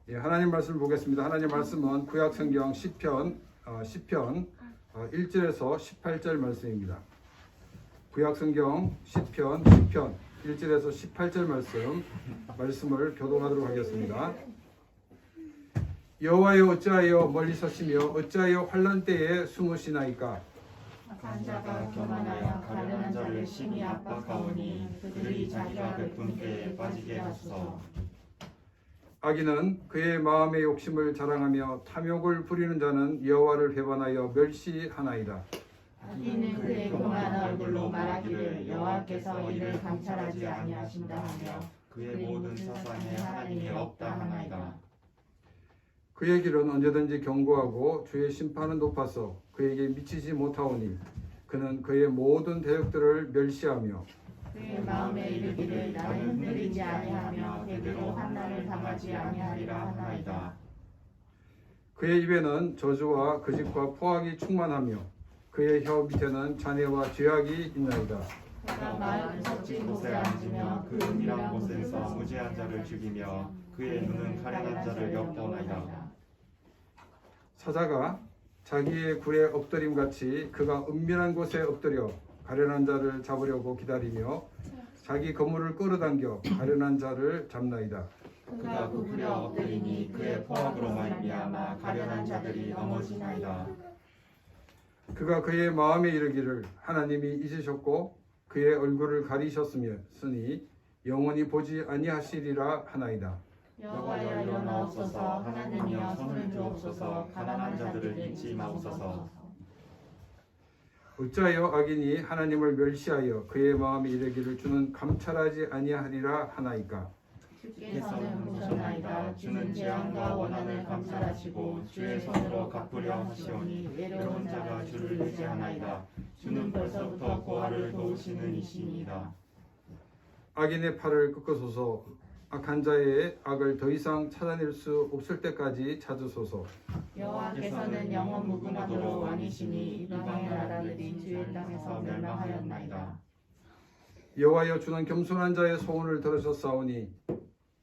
예, 하나님 말씀을 보겠습니다. 하나님 말씀은 구약 성경 시편 1절에서 18절 말씀입니다. 구약 성경 시편 1절에서 18절 말씀을 교독하도록 하겠습니다. 여호와여 어찌하여 멀리 서시며 어찌하여 환난 때에 숨으시나이까? 악한 자가 교만하여 가련한 자를 심히 압박하오니 그들이 자기가 베푼 때에 빠지게 하소서. 악인은 그의 마음의 욕심을 자랑하며 탐욕을 부리는 자는 여호와를 배반하여 멸시하나이다. 악인은 그의 교만한 얼굴로 말하기를 여호와께서 이를 감찰하지 아니하신다 하며 그의 모든 사상에 하나님이 없다 하나이다. 그의 길은 언제든지 견고하고 주의 심판은 높아서 그에게 미치지 못하오니 그는 그의 모든 대적들을 멸시하며 그의 마음에 이르기를 나는 흔들리지 아니하며 대대로 환난을 당하지 아니하리라 하나이다. 그의 입에는 저주와 거짓과 포악이 충만하며 그의 혀 밑에는 잔해와 죄악이 있나이다. 그가 마을 섭진 곳에 앉으며 그 은밀한 곳에서 무죄한 자를 죽이며 그의 눈은 가련한 자를 엿보나이다. 사자가 자기의 굴에 엎드림 같이 그가 은밀한 곳에 엎드려 가련한 자를 잡으려고 기다리며 자기 거물을 끌어당겨 가련한 자를 잡나이다. 그가 그 굴에 엎드리니 그의 포악으로 말미암아 가련한 자들이 넘어지나이다. 그가 그의 마음에 이르기를 하나님이 잊으셨고 그의 얼굴을 가리셨으니 영원히 보지 아니하시리라 하나이다. 여호와여 일어나옵소서. 하나님이여 손을 주옵소서. 가난한 자들을 잊지 마옵소서. 어찌하여 악인이 하나님을 멸시하여 그의 마음에 이르기를 주는 감찰하지 아니하리라 하나이까? 주께서는 보셨나이다. 주는 재앙과 원한을 감찰하시고 주의 손으로 갚으려 하시오니 외로운 자가 주를 의지하나이다. 주는 벌써부터 고아를 도우시는 이시니이다. 악인의 팔을 꺾으소서. 악한 자의 악을 더 이상 찾아낼 수 없을 때까지 찾으소서. 여호와께서는 영원 무궁하도록 왕이시니 이방의 나라들이 주의 땅에서 멸망하였나이다. 여호와여 주는 겸손한 자의 소원을 들으셨사오니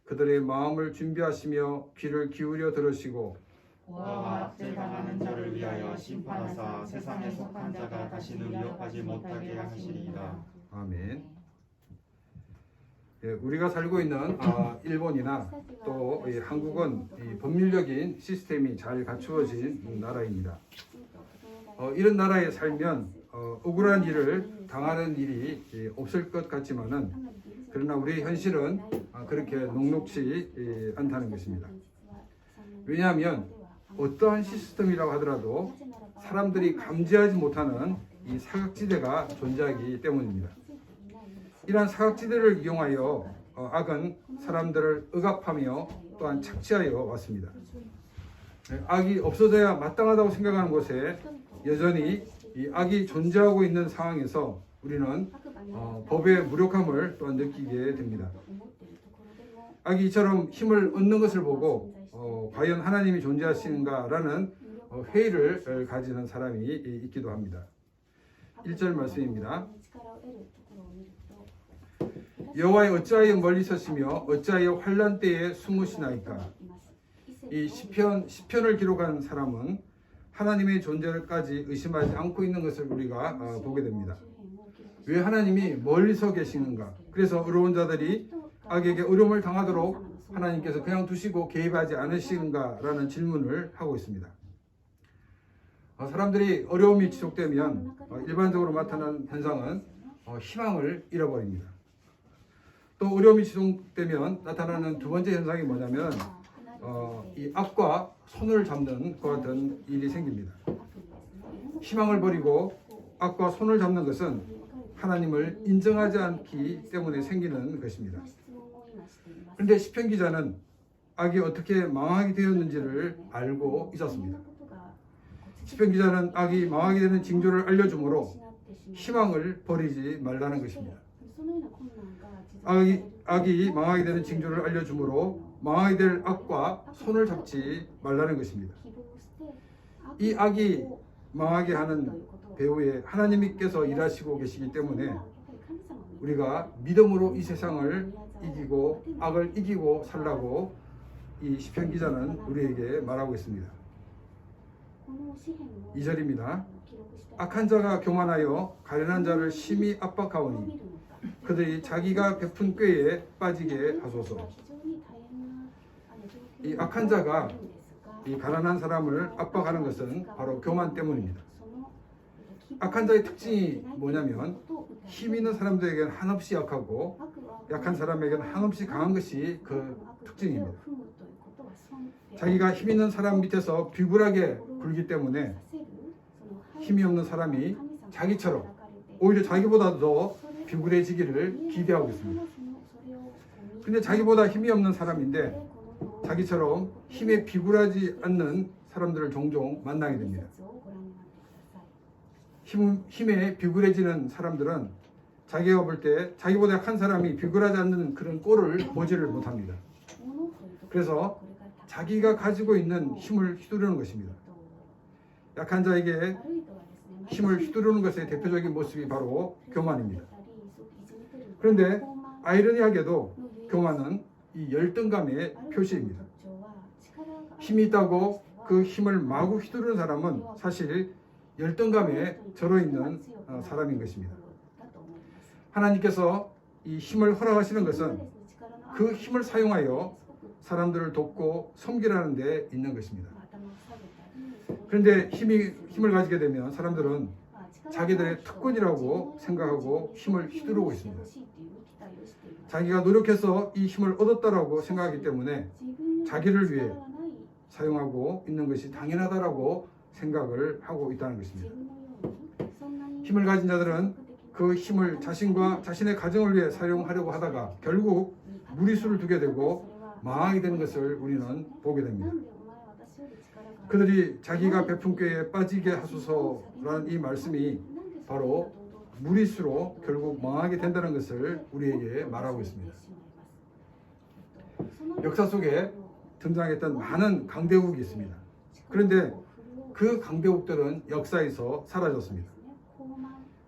그들의 마음을 준비하시며 귀를 기울여 들으시고 고아와 압제당하는 자를 위하여 심판하사 세상에 속한 자가 다시는 위협하지 못하게 하시리이다. 아멘. 예, 우리가 살고 있는 일본이나 또 한국은 법률적인 시스템이 잘 갖추어진 나라입니다. 이런 나라에 살면 억울한 일을 당하는 일이 없을 것 같지만은 그러나 우리 현실은 그렇게 녹록지 않다는 것입니다. 왜냐하면 어떠한 시스템이라고 하더라도 사람들이 감지하지 못하는 이 사각지대가 존재하기 때문입니다. 이러한 사각지대를 이용하여 악은 사람들을 억압하며 또한 착취하여 왔습니다. 악이 없어져야 마땅하다고 생각하는 곳에 여전히 이 악이 존재하고 있는 상황에서 우리는 법의 무력함을 또한 느끼게 됩니다. 악이 이처럼 힘을 얻는 것을 보고 과연 하나님이 존재하시는가라는 회의를 가지는 사람이 있기도 합니다. 1절 말씀입니다. 여호와여 어찌하여 멀리 서시며 어찌하여 환난 때에 숨으시나이까? 이 시편을 기록한 사람은 하나님의 존재를까지 의심하지 않고 있는 것을 우리가 보게 됩니다. 왜 하나님이 멀리서 계시는가? 그래서 어려운 자들이 악에게 어려움을 당하도록 하나님께서 그냥 두시고 개입하지 않으시는가라는 질문을 하고 있습니다. 사람들이 어려움이 지속되면 일반적으로 나타나는 현상은 희망을 잃어버립니다. 또 어려움이 지속되면 나타나는 두 번째 현상이 뭐냐면 이 악과 손을 잡는 것 같은 일이 생깁니다. 희망을 버리고 악과 손을 잡는 것은 하나님을 인정하지 않기 때문에 생기는 것입니다. 그런데 시편 기자는 악이 어떻게 망하게 되었는지를 알고 있었습니다. 시편 기자는 악이 망하게 되는 징조를 알려주므로 희망을 버리지 말라는 것입니다. 악이 망하게 되는 징조를 알려주므로 망하게 될 악과 손을 잡지 말라는 것입니다. 이 악이 망하게 하는 배후에 하나님께서 일하시고 계시기 때문에 우리가 믿음으로 이 세상을 이기고 악을 이기고 살라고 이 시편 기자는 우리에게 말하고 있습니다. 2절입니다. 악한 자가 교만하여 가련한 자를 심히 압박하오니 그들이 자기가 베푼 꾀에 빠지게 하소서. 이 악한 자가 이 가난한 사람을 압박하는 것은 바로 교만 때문입니다. 악한 자의 특징이 뭐냐면 힘 있는 사람들에게는 한없이 약하고 약한 사람에게는 한없이 강한 것이 그 특징입니다. 자기가 힘 있는 사람 밑에서 비굴하게 굴기 때문에 힘이 없는 사람이 자기처럼 오히려 자기보다 더 비굴해지기를 기대하고 있습니다. 근데 자기보다 힘이 없는 사람인데 자기처럼 힘에 비굴하지 않는 사람들을 종종 만나게 됩니다. 힘에 비굴해지는 사람들은 자기가 볼 때 자기보다 약한 사람이 비굴하지 않는 그런 꼴을 보지를 못합니다. 그래서 자기가 가지고 있는 힘을 휘두르는 것입니다. 약한 자에게 힘을 휘두르는 것의 대표적인 모습이 바로 교만입니다. 그런데 아이러니하게도 교만은 이 열등감의 표시입니다. 힘이 있다고 그 힘을 마구 휘두르는 사람은 사실 열등감에 절어있는 사람인 것입니다. 하나님께서 이 힘을 허락하시는 것은 그 힘을 사용하여 사람들을 돕고 섬기라는 데 있는 것입니다. 그런데 힘을 가지게 되면 사람들은 자기들의 특권이라고 생각하고 힘을 휘두르고 있습니다. 자기가 노력해서 이 힘을 얻었다라고 생각하기 때문에 자기를 위해 사용하고 있는 것이 당연하다라고 생각을 하고 있다는 것입니다. 힘을 가진 자들은 그 힘을 자신과 자신의 가정을 위해 사용하려고 하다가 결국 무리수를 두게 되고 망하게 되는 것을 우리는 보게 됩니다. 그들이 자기가 베푼 꾀에 빠지게 하소서라는 이 말씀이 바로 무리수로 결국 망하게 된다는 것을 우리에게 말하고 있습니다. 역사 속에 등장했던 많은 강대국이 있습니다. 그런데 그 강대국들은 역사에서 사라졌습니다.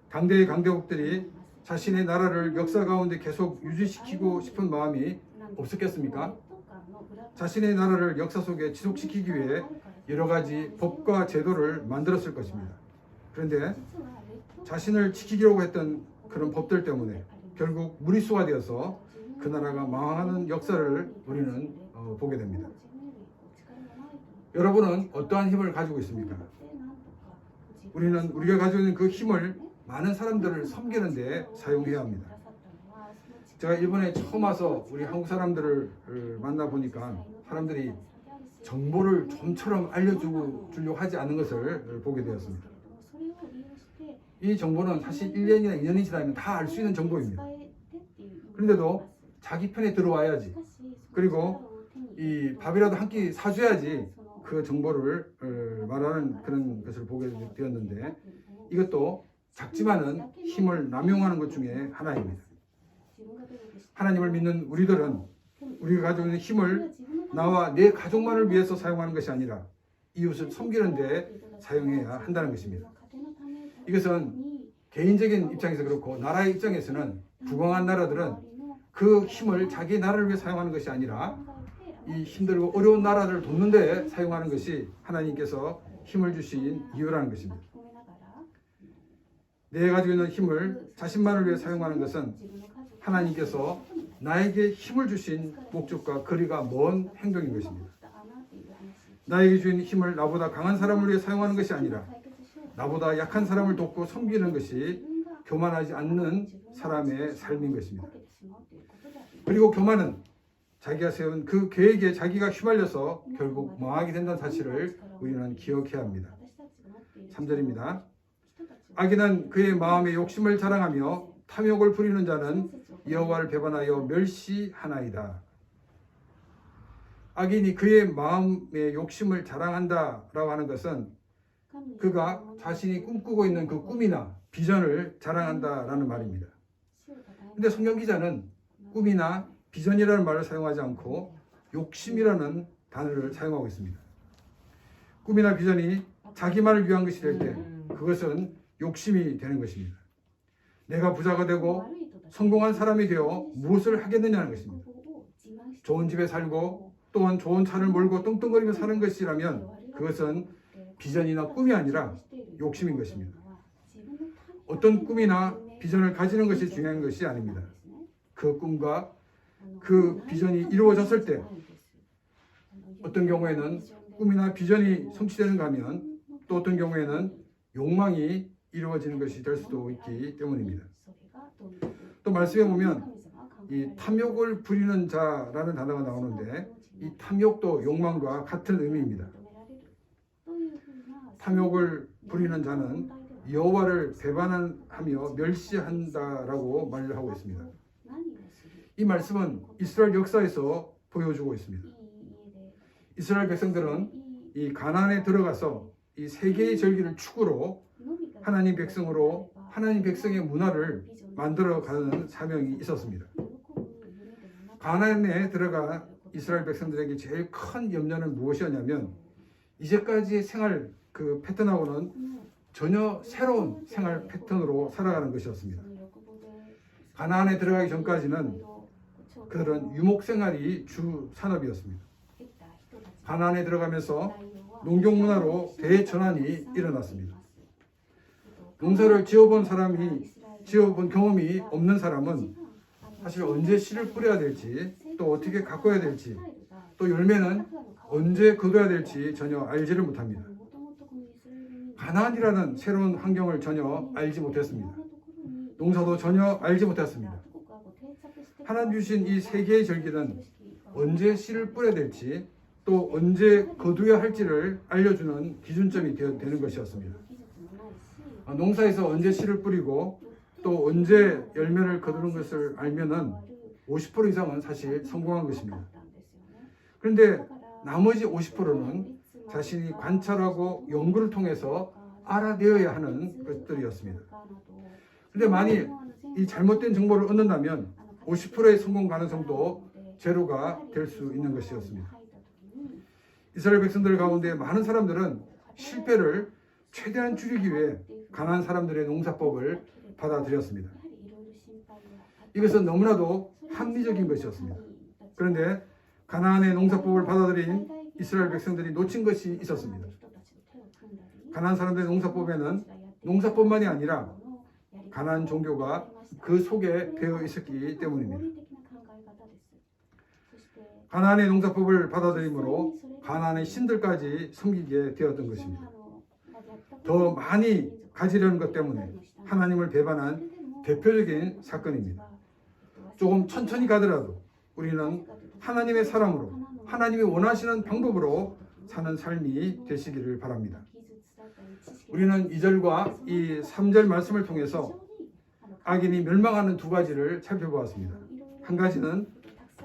당대의 강대국들이 자신의 나라를 역사 가운데 계속 유지시키고 싶은 마음이 없었겠습니까? 자신의 나라를 역사 속에 지속시키기 위해 여러 가지 법과 제도를 만들었을 것입니다. 그런데 자신을 지키려고 했던 그런 법들 때문에 결국 무리수가 되어서 그 나라가 망하는 역사를 우리는 보게 됩니다. 여러분은 어떠한 힘을 가지고 있습니까? 우리가 가지고 있는 그 힘을 많은 사람들을 섬기는 데 사용해야 합니다. 제가 일본에 처음 와서 우리 한국 사람들을 만나보니까 사람들이 정보를 좀처럼 알려주려고 하지 않는 것을 보게 되었습니다. 이 정보는 사실 1년이나 2년이 지나면 다 알 수 있는 정보입니다. 그런데도 자기 편에 들어와야지, 그리고 이 밥이라도 한 끼 사줘야지 그 정보를 말하는 그런 것을 보게 되었는데, 이것도 작지만은 힘을 남용하는 것 중에 하나입니다. 하나님을 믿는 우리들은 우리가 가지고 있는 힘을 나와 내 가족만을 위해서 사용하는 것이 아니라 이웃을 섬기는 데 사용해야 한다는 것입니다. 이것은 개인적인 입장에서 그렇고, 나라의 입장에서는 부강한 나라들은 그 힘을 자기 나라를 위해 사용하는 것이 아니라 이 힘들고 어려운 나라를 돕는 데 사용하는 것이 하나님께서 힘을 주신 이유라는 것입니다. 내가 가지고 있는 힘을 자신만을 위해 사용하는 것은 하나님께서 나에게 힘을 주신 목적과 거리가 먼 행동인 것입니다. 나에게 주신 힘을 나보다 강한 사람을 위해 사용하는 것이 아니라 나보다 약한 사람을 돕고 섬기는 것이 교만하지 않는 사람의 삶인 것입니다. 그리고 교만은 자기가 세운 그 계획에 자기가 휘말려서 결국 망하게 된다는 사실을 우리는 기억해야 합니다. 3절입니다. 악인은 그의 마음의 욕심을 자랑하며 탐욕을 부리는 자는 여호와를 배반하여 멸시하나이다. 악인이 그의 마음의 욕심을 자랑한다라고 하는 것은 그가 자신이 꿈꾸고 있는 그 꿈이나 비전을 자랑한다라는 말입니다. 그런데 성경 기자는 꿈이나 비전이라는 말을 사용하지 않고 욕심이라는 단어를 사용하고 있습니다. 꿈이나 비전이 자기만을 위한 것이 될 때 그것은 욕심이 되는 것입니다. 내가 부자가 되고 성공한 사람이 되어 무엇을 하겠느냐는 것입니다. 좋은 집에 살고 또한 좋은 차를 몰고 뚱뚱거리며 사는 것이라면 그것은 비전이나 꿈이 아니라 욕심인 것입니다. 어떤 꿈이나 비전을 가지는 것이 중요한 것이 아닙니다. 그 꿈과 그 비전이 이루어졌을 때 어떤 경우에는 꿈이나 비전이 성취되는가 하면 또 어떤 경우에는 욕망이 이루어지는 것이 될 수도 있기 때문입니다. 또 말씀해 보면 이 탐욕을 부리는 자라는 단어가 나오는데 이 탐욕도 욕망과 같은 의미입니다. 탐욕을 부리는 자는 여호와를 배반하며 멸시한다라고 말을 하고 있습니다. 이 말씀은 이스라엘 역사에서 보여주고 있습니다. 이스라엘 백성들은 이 가나안에 들어가서 이 세 개의 절기를 축으로 하나님 백성으로 하나님 백성의 문화를 만들어가는 사명이 있었습니다. 가나안에 들어가 이스라엘 백성들에게 제일 큰 염려는 무엇이었냐면 이제까지의 생활 그 패턴하고는 전혀 새로운 생활 패턴으로 살아가는 것이었습니다. 가나안에 들어가기 전까지는 그들은 유목 생활이 주 산업이었습니다. 가나안에 들어가면서 농경 문화로 대전환이 일어났습니다. 농사를 지어본 경험이 없는 사람은 사실 언제 씨를 뿌려야 될지 또 어떻게 가꿔야 될지 또 열매는 언제 거둬야 될지 전혀 알지를 못합니다. 가나안이라는 새로운 환경을 전혀 알지 못했습니다. 농사도 전혀 알지 못했습니다. 하나님 주신 이 세 개의 절기는 언제 씨를 뿌려야 될지 또 언제 거두어야 할지를 알려주는 기준점이 되는 것이었습니다. 농사에서 언제 씨를 뿌리고 또 언제 열매를 거두는 것을 알면은 50% 이상은 사실 성공한 것입니다. 그런데 나머지 50%는 자신이 관찰하고 연구를 통해서 알아내어야 하는 것들이었습니다. 그런데 만일 이 잘못된 정보를 얻는다면 50%의 성공 가능성도 제로가 될 수 있는 것이었습니다. 이스라엘 백성들 가운데 많은 사람들은 실패를 최대한 줄이기 위해 가난한 사람들의 농사법을 받아들였습니다. 이것은 너무나도 합리적인 것이었습니다. 그런데 가나안의 농사법을 받아들인 이스라엘 백성들이 놓친 것이 있었습니다. 가나안 사람들의 농사법에는 농사법만이 아니라 가나안 종교가 그 속에 배어 있었기 때문입니다. 가나안의 농사법을 받아들임으로 가나안의 신들까지 섬기게 되었던 것입니다. 더 많이 가지려는 것 때문에 하나님을 배반한 대표적인 사건입니다. 조금 천천히 가더라도 우리는 하나님의 사람으로 하나님이 원하시는 방법으로 사는 삶이 되시기를 바랍니다. 우리는 2절과 이 3절 말씀을 통해서 악인이 멸망하는 두 가지를 살펴보았습니다. 한 가지는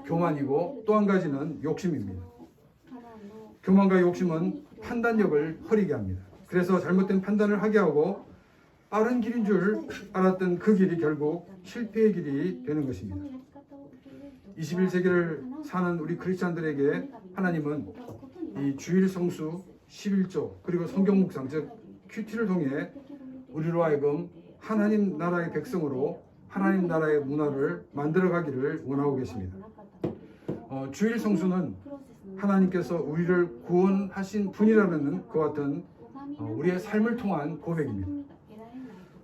교만이고 또 한 가지는 욕심입니다. 교만과 욕심은 판단력을 흐리게 합니다. 그래서 잘못된 판단을 하게 하고 빠른 길인 줄 알았던 그 길이 결국 실패의 길이 되는 것입니다. 21세기를 사는 우리 크리스찬들에게 하나님은 이 주일 성수, 11조 그리고 성경 묵상 즉 큐티를 통해 우리로 하여금 하나님 나라의 백성으로 하나님 나라의 문화를 만들어가기를 원하고 계십니다. 주일 성수는 하나님께서 우리를 구원하신 분이라는 것 같은 우리의 삶을 통한 고백입니다.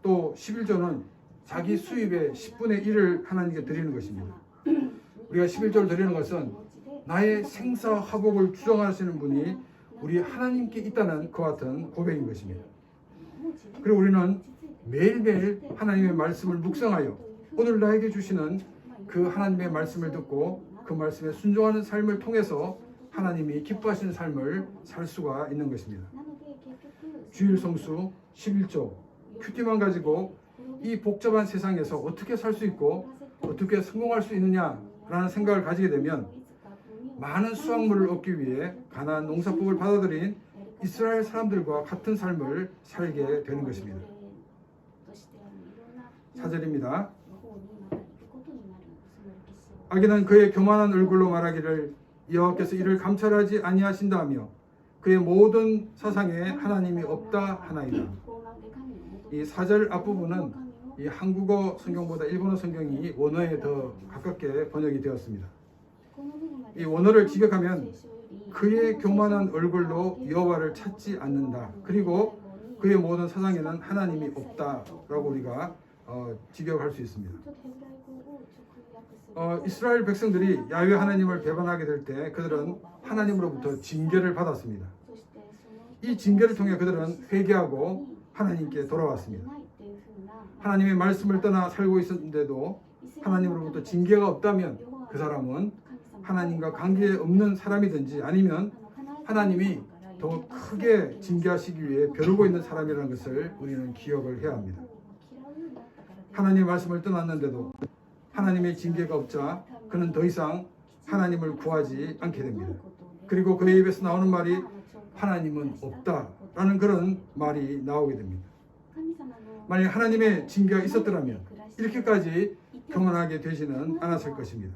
또 11조는 자기 수입의 10분의 1을 하나님께 드리는 것입니다. 우리가 11조를 드리는 것은 나의 생사화복을 주장하시는 분이 우리 하나님께 있다는 것 같은 고백인 것입니다. 그리고 우리는 매일매일 하나님의 말씀을 묵상하여 오늘 나에게 주시는 그 하나님의 말씀을 듣고 그 말씀에 순종하는 삶을 통해서 하나님이 기뻐하시는 삶을 살 수가 있는 것입니다. 주일 성수 11조 큐티만 가지고 이 복잡한 세상에서 어떻게 살 수 있고 어떻게 성공할 수 있느냐라는 생각을 가지게 되면 많은 수확물을 얻기 위해 가나안 농사법을 받아들인 이스라엘 사람들과 같은 삶을 살게 되는 것입니다. 4절입니다. 악인은 그의 교만한 얼굴로 말하기를 여호와께서 이를 감찰하지 아니하신다며 그의 모든 사상에 하나님이 없다 하나이다. 이 4절 앞부분은 이 한국어 성경보다 일본어 성경이 원어에 더 가깝게 번역이 되었습니다. 이 원어를 직역하면 그의 교만한 얼굴로 여호와를 찾지 않는다. 그리고 그의 모든 사상에는 하나님이 없다라고 우리가 직역할 수 있습니다. 이스라엘 백성들이 야훼 하나님을 배반하게 될 때 그들은 하나님으로부터 징계를 받았습니다. 이 징계를 통해 그들은 회개하고 하나님께 돌아왔습니다. 하나님의 말씀을 떠나 살고 있었는데도 하나님으로부터 징계가 없다면 그 사람은 하나님과 관계 없는 사람이든지 아니면 하나님이 더 크게 징계하시기 위해 벼르고 있는 사람이라는 것을 우리는 기억을 해야 합니다. 하나님의 말씀을 떠났는데도 하나님의 징계가 없자 그는 더 이상 하나님을 구하지 않게 됩니다. 그리고 그의 입에서 나오는 말이 하나님은 없다라는 그런 말이 나오게 됩니다. 만약 하나님의 징계가 있었더라면 이렇게까지 교만하게 되지는 않았을 것입니다.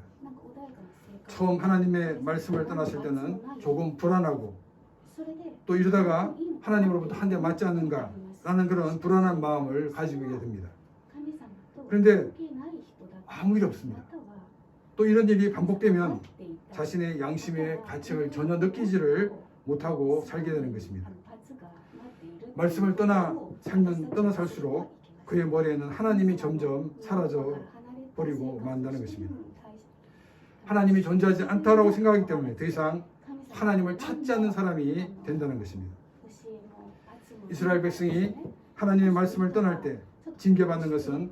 처음 하나님의 말씀을 떠났을 때는 조금 불안하고 또 이러다가 하나님으로부터 한 대 맞지 않는가 라는 그런 불안한 마음을 가지고 있게 됩니다. 그런데 아무 일 없습니다. 또 이런 일이 반복되면 자신의 양심의 가책을 전혀 느끼지를 못하고 살게 되는 것입니다. 말씀을 떠나 살수록 그의 머리에는 하나님이 점점 사라져 버리고 만다는 것입니다. 하나님이 존재하지 않다라고 생각하기 때문에 더 이상 하나님을 찾지 않는 사람이 된다는 것입니다. 이스라엘 백성이 하나님의 말씀을 떠날 때 징계받는 것은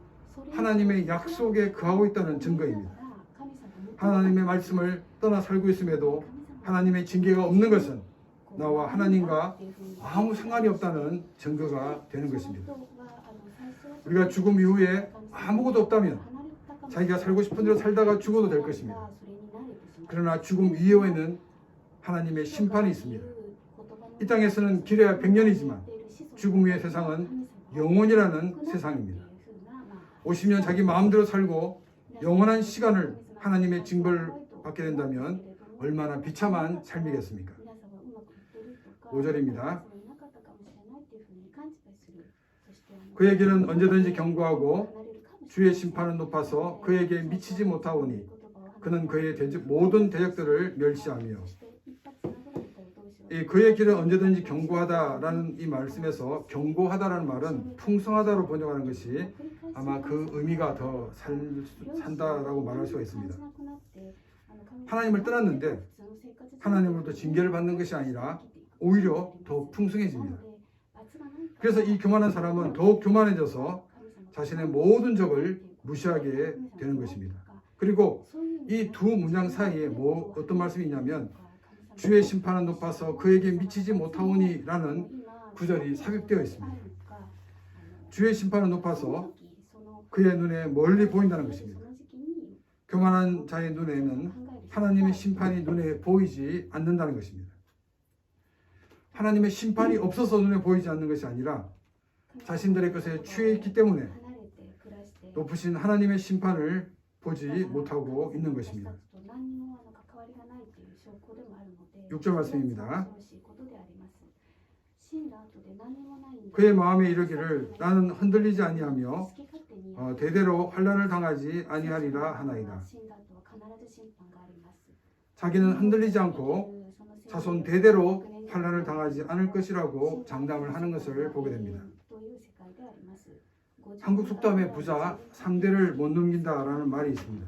하나님의 약속에 거하고 있다는 증거입니다. 하나님의 말씀을 떠나 살고 있음에도 하나님의 징계가 없는 것은 나와 하나님과 아무 상관이 없다는 증거가 되는 것입니다. 우리가 죽음 이후에 아무것도 없다면 자기가 살고 싶은 대로 살다가 죽어도 될 것입니다. 그러나 죽음 이후에는 하나님의 심판이 있습니다. 이 땅에서는 길어야 100년이지만 죽음 후의 세상은 영원이라는 세상입니다. 50년 자기 마음대로 살고 영원한 시간을 하나님의 징벌을 받게 된다면 얼마나 비참한 삶이겠습니까? 5절입니다. 그에게는 언제든지 경고하고 주의 심판은 높아서 그에게 미치지 못하오니 그는 그의 모든 대적들을 멸시하며 그의 길은 언제든지 경고하다라는 이 말씀에서 경고하다라는 말은 풍성하다로 번역하는 것이 아마 그 의미가 더 산다라고 말할 수가 있습니다. 하나님을 떠났는데 하나님으로부터 징계를 받는 것이 아니라 오히려 더 풍성해집니다. 그래서 이 교만한 사람은 더욱 교만해져서 자신의 모든 적을 무시하게 되는 것입니다. 그리고 이 두 문장 사이에 어떤 말씀이 있냐면 주의 심판은 높아서 그에게 미치지 못하오니 라는 구절이 삽입되어 있습니다. 주의 심판은 높아서 그의 눈에 멀리 보인다는 것입니다. 교만한 자의 눈에는 하나님의 심판이 눈에 보이지 않는다는 것입니다. 하나님의 심판이 없어서 눈에 보이지 않는 것이 아니라 자신들의 것에 취해 있기 때문에 높으신 하나님의 심판을 보지 못하고 있는 것입니다. 6절 말씀입니다. 그의 마음에 이르기를 나는 흔들리지 아니하며 대대로 환난을 당하지 아니하리라 하나이다. 자기는 흔들리지 않고 자손 대대로 환난을 당하지 않을 것이라고 장담을 하는 것을 보게 됩니다. 한국 속담에 부자 3대를 못 넘긴다라는 말이 있습니다.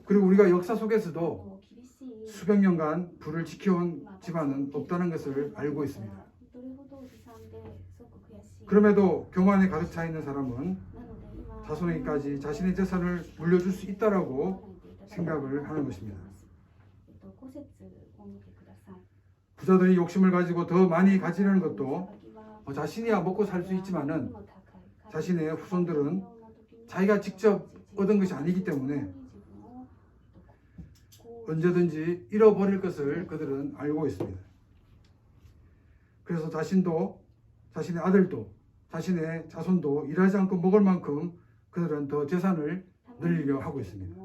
그리고 우리가 역사 속에서도 수백 년간 부를 지켜온 집안은 없다는 것을 알고 있습니다. 그럼에도 교만에 가득 차 있는 사람은 자손에게까지 자신의 재산을 물려줄 수 있다라고 생각을 하는 것입니다. 부자들이 욕심을 가지고 더 많이 가지려는 것도 자신이야 먹고 살 수 있지만은 자신의 후손들은 자기가 직접 얻은 것이 아니기 때문에 언제든지 잃어버릴 것을 그들은 알고 있습니다. 그래서 자신도 자신의 아들도 자신의 자손도 일하지 않고 먹을 만큼 그들은 더 재산을 늘리려 하고 있습니다.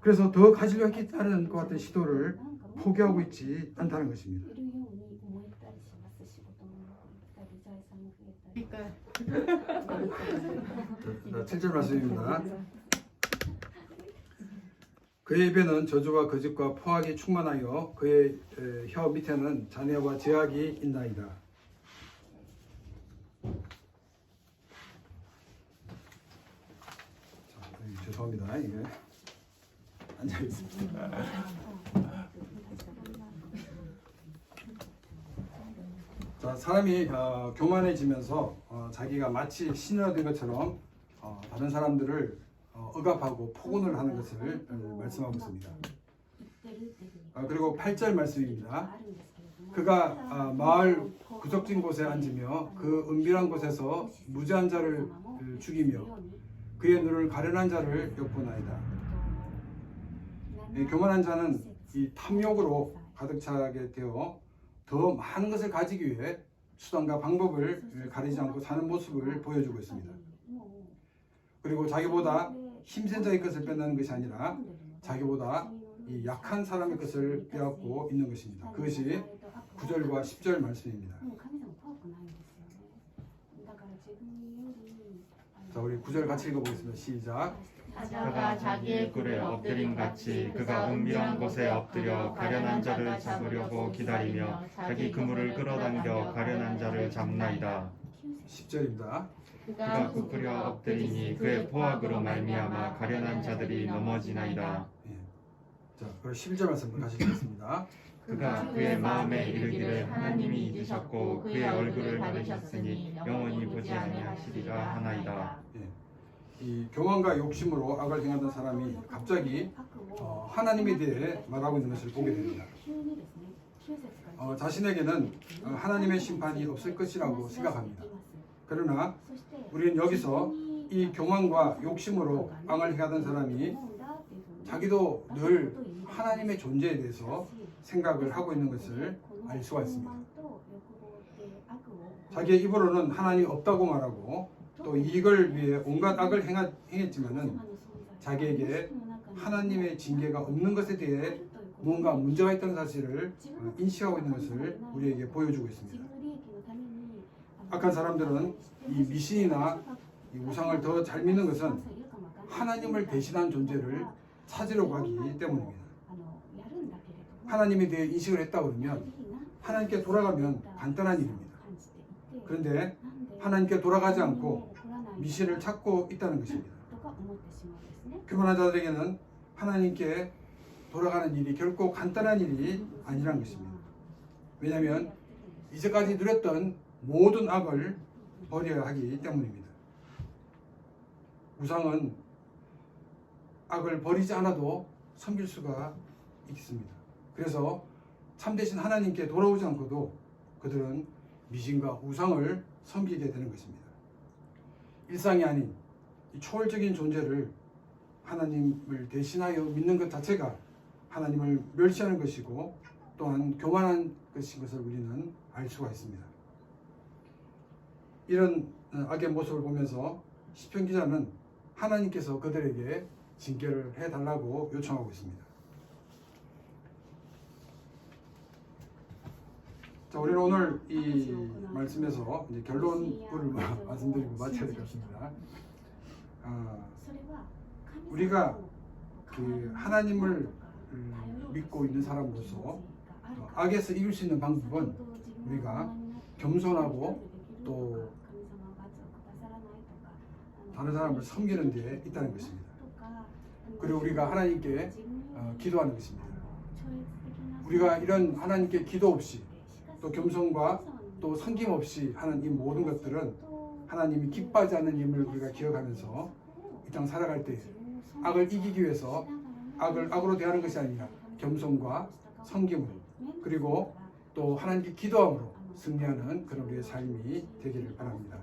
그래서 더 가지려 했다는 것 같은 시도를 포기하고 있지 않다는 것입니다. 자, 7절 말씀입니다. 그의 입에는 저주와 거짓과 포악이 충만하여 그의 혀 밑에는 잔해와 제약이 있나이다. 자, 죄송합니다. 이게 앉아 있습니다. 자, 사람이 교만해지면서 자기가 마치 신이 된 것처럼 다른 사람들을 억압하고 폭언을 하는 것을 말씀하고 있습니다. 그리고 8절 말씀입니다. 그가 마을 구석진 곳에 앉으며 그 은밀한 곳에서 무죄한 자를 죽이며 그의 눈을 가련한 자를 엿보나이다. 교만한 자는 이 탐욕으로 가득 차게 되어 더 많은 것을 가지기 위해 수단과 방법을 가리지 않고 사는 모습을 보여주고 있습니다. 그리고 자기보다 힘센 자의 것을 뺏는 것이 아니라 자기보다 이 약한 사람의 것을 빼앗고 있는 것입니다. 그것이 9절과 10절 말씀입니다. 자, 우리 9절 같이 읽어보겠습니다. 시작. 그가 자기의 굴에 엎드림 같이 그가 은밀한 곳에 엎드려 가련한 자를 잡으려고 기다리며 자기 그물을 끌어당겨 가련한 자를 잡나이다. 10절입니다. 그가 부풀려 엎드리니 그의 포악으로 말미암아 가련한 자들이 넘어지나이다. 자, 그럼 11절 말씀 다시 읽겠습니다. 그가 그의 마음에 이르기를 하나님이 잊으셨고 그의 얼굴을 가리셨으니 영원히 보지 아니하시리라 하나이다. 이 교만과 욕심으로 악을 행하던 사람이 갑자기 하나님에 대해 말하고 있는 것을 보게 됩니다. 자신에게는 하나님의 심판이 없을 것이라고 생각합니다. 그러나 우리는 여기서 이 교만과 욕심으로 악을 행하던 사람이 자기도 늘 하나님의 존재에 대해서 생각을 하고 있는 것을 알 수가 있습니다. 자기의 입으로는 하나님이 없다고 말하고 또 이익을 위해 온갖 악을 행했지만은 자기에게 하나님의 징계가 없는 것에 대해 무언가 문제가 있다는 사실을 인식하고 있는 것을 우리에게 보여주고 있습니다. 악한 사람들은 이 미신이나 이 우상을 더 잘 믿는 것은 하나님을 대신한 존재를 찾으려고 하기 때문입니다. 하나님에 대해 인식을 했다 그러면 하나님께 돌아가면 간단한 일입니다. 그런데 하나님께 돌아가지 않고 미신을 찾고 있다는 것입니다. 교만한 자들에게는 하나님께 돌아가는 일이 결코 간단한 일이 아니라는 것입니다. 왜냐하면 이제까지 누렸던 모든 악을 버려야 하기 때문입니다. 우상은 악을 버리지 않아도 섬길 수가 있습니다. 그래서 참되신 하나님께 돌아오지 않고도 그들은 미신과 우상을 섬기게 되는 것입니다. 일상이 아닌 이 초월적인 존재를 하나님을 대신하여 믿는 것 자체가 하나님을 멸시하는 것이고 또한 교만한 것인 것을 우리는 알 수가 있습니다. 이런 악의 모습을 보면서 시편 기자는 하나님께서 그들에게 징계를 해달라고 요청하고 있습니다. 자, 우리는 오늘 이 말씀에서 이제 결론을 말씀드리고 마쳐야 될 것 같습니다. 우리가 그 하나님을 믿고 있는 사람으로서 악에서 이길 수 있는 방법은 우리가 겸손하고 또 다른 사람을 섬기는 데 있다는 것입니다. 그리고 우리가 하나님께 기도하는 것입니다. 우리가 이런 하나님께 기도 없이 또 겸손과 또 섬김 없이 하는 이 모든 것들은 하나님이 기뻐하지 않는 힘을 우리가 기억하면서 이 땅 살아갈 때 악을 이기기 위해서 악을 악으로 대하는 것이 아니라 겸손과 섬김으로 그리고 또 하나님께 기도함으로 승리하는 그런 우리의 삶이 되기를 바랍니다.